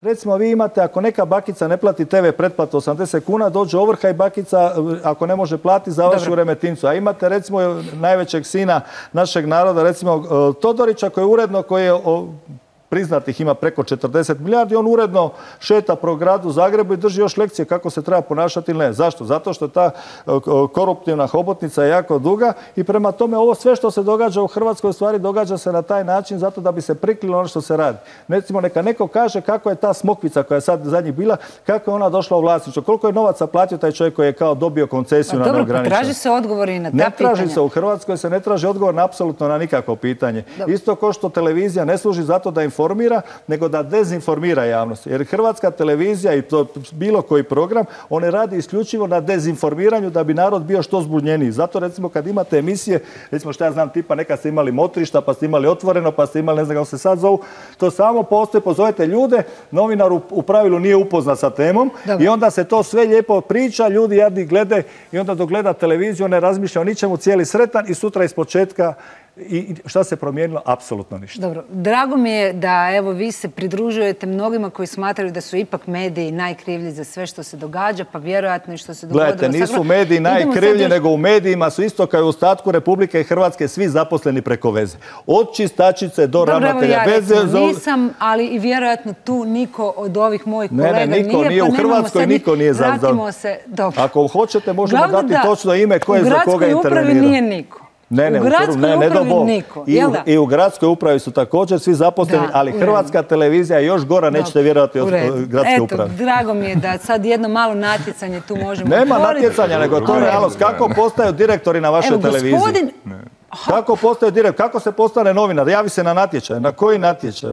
Recimo, vi imate, ako neka bakica ne plati TV pretplatu 80 kuna, dođe ovrha i bakica, ako ne može platiti, završi u Remetincu. A imate, recimo, najvećeg sina našeg naroda, recimo, Todorića, koji je priznatih ima preko 40 milijardi, on uredno šeta po gradu Zagrebu i drži još lekcije kako se treba ponašati ili ne. Zašto? Zato što ta koruptivna hobotnica je jako duga i prema tome ovo sve što se događa u Hrvatskoj u stvari događa se na taj način zato da bi se prikrilo ono što se radi. Recimo, neka neko kaže kako je ta Smokvica koja je sad zadnjih bila, kako je ona došla u vlasništvo, koliko je novaca platio taj čovjek koji je kao dobio koncesiju na neograničeno. Dobro, traži se odgovor i na ta pitanja. Ne traži se, u Hrvatskoj se ne traži odgovor na apsolutno na nikakvo pitanje. Isto kao što televizija ne služi zato da informira, nego da dezinformira javnost. Jer Hrvatska televizija i to bilo koji program, one radi isključivo na dezinformiranju da bi narod bio što zbunjeniji. Zato recimo kad imate emisije, recimo što ja znam tipa nekad ste imali Motrišta, pa ste imali Otvoreno, pa ste imali ne znam kako se sad zovu, to samo postoji, pozovete ljude, novinar u pravilu nije upoznat sa temom i onda se to sve lijepo priča, ljudi jadni gledaju i onda dok gleda televiziju ne razmišlja o ničemu, cijeli sretan i sutra ispočetka. I šta se promijenilo? Apsolutno ništa. Dobro, drago mi je da evo vi se pridružujete mnogima koji smatraju da su ipak mediji najkrivlji za sve što se događa, pa vjerojatno i što se dogodilo. Gledajte, nisu mediji najkrivlji, nego u medijima su isto kao i u ostatku Republike Hrvatske svi zaposleni preko veze. Od čistačice do ravnatelja veze. Nisam, ali i vjerojatno tu niko od ovih mojih kolega nije. U Hrvatskoj niko nije za. Ako hoćete možemo dati točno ime ko je za koga intervenirao. U gradskoj upravi nije niko. Ne, u gradskoj upravi niko. I u gradskoj upravi su također svi zaposleni, ali Hrvatska televizija je još gora, nećete vjerovati od gradske uprave. Eto, drago mi je da sad jedno malo natjecanje tu možemo otvoriti. Nema natjecanja, nego to je realnost. Kako postaju direktori na vašoj televiziji? Kako postaju direktori? Kako se postane novinar? Javi se na natječaj. Na koji natječaj?